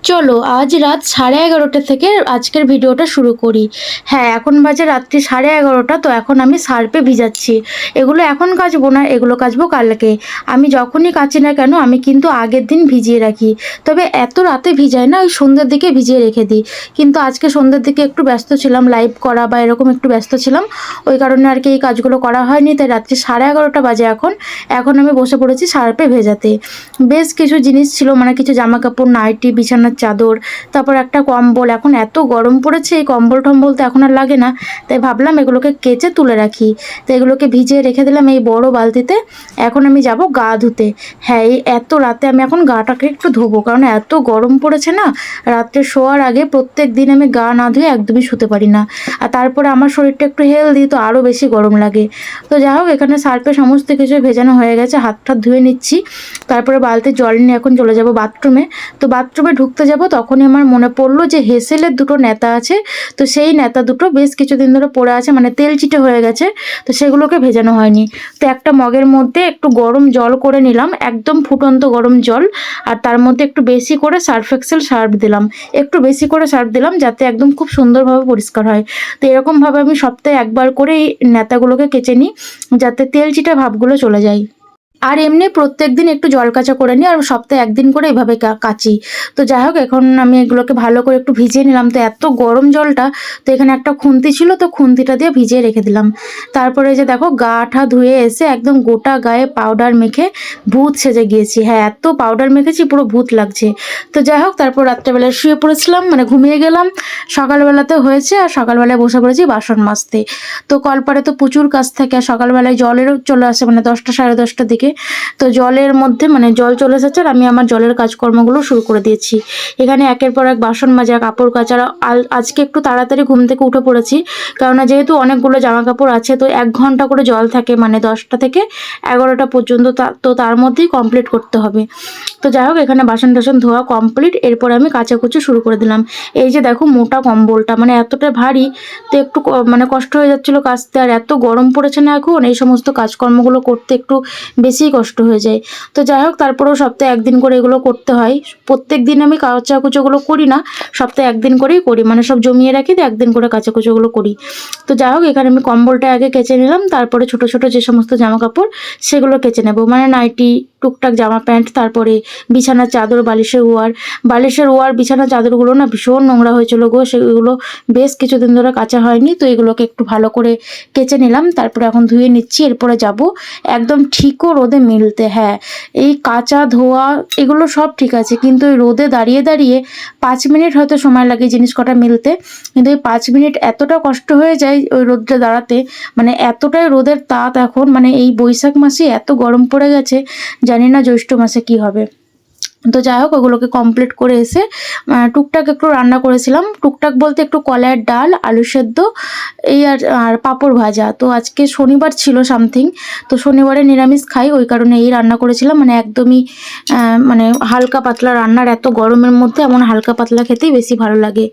চলো আজ রাত 11:30 থেকে আজকের ভিডিওটা শুরু করি। হ্যাঁ, এখন বাজে রাত্রি 11:30। তো এখন আমি সার্ফে ভিজাচ্ছি। এগুলো এখন কাচবো না, এগুলো কাচবো কালকে। আমি যখনই কাচি না কেন আমি কিন্তু আগের দিন ভিজিয়ে রাখি। তবে এত রাতে ভিজাই না, ওই সন্ধ্যের দিকে ভিজিয়ে রেখে দিই। কিন্তু আজকে সন্ধ্যের দিকে একটু ব্যস্ত ছিলাম, লাইভ করা বা এরকম একটু ব্যস্ত ছিলাম, ওই কারণে আর কি এই কাজগুলো করা হয়নি। তাই রাত্রি 11:30 বাজে এখন। এখন আমি বসে পড়েছি সার্ফে ভেজাতে। বেশ কিছু জিনিস ছিল, মানে কিছু জামা কাপড়, নাইটি, বিছানার চাদর, তারপর একটা কম্বল। এখন এত গরম পড়েছে, এই কম্বল টম্বল তো এখন আর লাগে না। তাই ভাবলাম এগুলোকে কেচে তুলে রাখি। তো এগুলোকে ভিজিয়ে রেখে দিলাম এই বড় বালতিতে। এখন আমি যাব গা ধুতে। হ্যাঁ, এই এত রাতে আমি এখন গাটাকে একটু ধোবো, কারণ এত গরম পড়েছে না। রাত্রে শোয়ার আগে প্রত্যেক দিন আমি গা না ধুয়ে একদমই শুতে পারি না। আর তারপরে আমার শরীরটা একটু হেলদি, তো আরও বেশি গরম লাগে। তো যাই হোক, এখানে সার্ফে সমস্ত কিছু ভেজানো হয়ে গেছে, হাত টাত ধুয়ে নিচ্ছি। তারপরে বালতির জল নিয়ে এখন চলে যাব বাথরুমে। তো বাথরুমে ঢুকতে যাব তখনই আমার মনে পড়লো যে হেসেলের দুটো নেতা আছে। তো সেই নেতা দুটো বেশ কিছুদিন ধরে পড়ে আছে, মানে তেল চিটে হয়ে গেছে। তো সেগুলোকে ভেজানো হয়নি। তো একটা মগের মধ্যে একটু গরম জল করে নিলাম, একদম ফুটন্ত গরম জল। আর তার মধ্যে একটু বেশি করে সার্ফ এক্সেল সার্ফ দিলাম। একটু বেশি করে সার্ফ দিলাম যাতে একদম খুব সুন্দরভাবে পরিষ্কার হয়। তো এরকমভাবে আমি সপ্তাহে একবার করে এই নেতাগুলোকে কেচে নিই, যাতে তেল চিটে ভাবগুলো চলে যায়। আর এমনি প্রত্যেকদিন একটু জল কাচা করে নিই, আর সপ্তাহে একদিন করে এভাবে কাচি। তো যাই হোক, এখন আমি এগুলোকে ভালো করে একটু ভিজিয়ে নিলাম। তো এত গরম জলটা, তো এখানে একটা খুন্তি ছিল, তো খুন্তিটা দিয়ে ভিজিয়ে রেখে দিলাম। তারপরে যে দেখো, গা ঠা ধুয়ে এসে একদম গোটা গায়ে পাউডার মেখে ভূত সেজে গিয়েছি। হ্যাঁ, এত পাউডার মেখেছি পুরো ভূত লাগছে। তো যাই হোক, তারপর রাত্রেবেলায় শুয়ে পড়েছিলাম, মানে ঘুমিয়ে গেলাম। সকালবেলাতে হয়েছে, আর সকালবেলায় বসে পড়েছি বাসন মাজতে। তো কলপাড়ে তো প্রচুর কাজ থাকে, আর সকালবেলায় জলেরও চলে আসে, মানে 10টা 10:30টার দিকে। তো জলের মধ্যে মানে জল চলে এসেছে, আর আমি আমার জলের কাজকর্মগুলো শুরু করে দিয়েছি। এখানে একের পর এক বাসন মাজা, কাপড় কাচা। আজকে একটু তাড়াতাড়ি ঘুম থেকে উঠে পড়েছি, কেননা যেহেতু অনেকগুলো জামা কাপড় আছে, তো 1 ঘন্টা করে জল থাকে, মানে 10টা থেকে 11টা পর্যন্ত। তো তার মধ্যেই কমপ্লিট করতে হবে। তো যাই হোক, এখানে বাসন টাসন ধোয়া কমপ্লিট। এরপর আমি কাচাকুচি শুরু করে দিলাম। এই যে দেখো, মোটা কম্বলটা মানে এতটা ভারী, তো একটু মানে কষ্ট হয়ে যাচ্ছিলো কাচতে। আর এত গরম পড়েছে না এখন, এই সমস্ত কাজকর্মগুলো করতে একটু বেশিই কষ্ট হয়ে যায়। তো যাই হোক, তারপরেও সপ্তাহে একদিন করে এগুলো করতে হয়। প্রত্যেক দিন আমি কাচাকুচোগুলো করি না, সপ্তাহে একদিন করেই করি, মানে সব জমিয়ে রাখি, তো একদিন করে কাচাকুচোগুলো করি। তো যাই হোক, এখানে আমি কম্বলটা আগে কেচে নিলাম, তারপরে ছোট ছোট যে সমস্ত জামা কাপড় সেগুলো কেচে নেব, মানে নাইটি, টুকটাক জামা প্যান্ট, তারপরে বিছানার চাদর, বালিশের ওয়ার বিছানার চাদরগুলো না ভীষণ নোংরা হয়েছিল গো, সেগুলো বেশ কিছুদিন ধরে কাচা হয়নি। তো এগুলোকে একটু ভালো করে কেচে নিলাম, তারপরে এখন ধুয়ে নিচ্ছি। এরপরে যাব একদম ঠিকও রোদে মিলতে। হ্যাঁ, এই কাচা ধোয়া এগুলো সব ঠিক আছে, কিন্তু ওই রোদে দাঁড়িয়ে দাঁড়িয়ে 5 মিনিট হয়তো সময় লাগে জিনিস কটা মিলতে, কিন্তু এই 5 মিনিট এতটা কষ্ট হয়ে যায় ওই রোদটা দাঁড়াতে। মানে এতটাই রোদের তাপ এখন, মানে এই বৈশাখ মাসে এত গরম পড়ে গেছে, জানি না জ্যৈষ্ঠ মাসে কি হবে। তো যাই হোক, ওগুলোকে কমপ্লিট করে এসে টুকটাক একটু রান্না করেছিলাম। টুকটাক বলতে একটু কলাইয়ের ডাল, আলু সেদ্ধ, এই আর পাঁপড় ভাজা। তো আজকে শনিবার ছিল সামথিং, তো শনিবারে নিরামিষ খাই, ওই কারণে এই রান্না করেছিলাম। মানে একদমই মানে হালকা পাতলা রান্নার, এত গরমের মধ্যে এমন হালকা পাতলা খেতেই বেশি ভালো লাগে।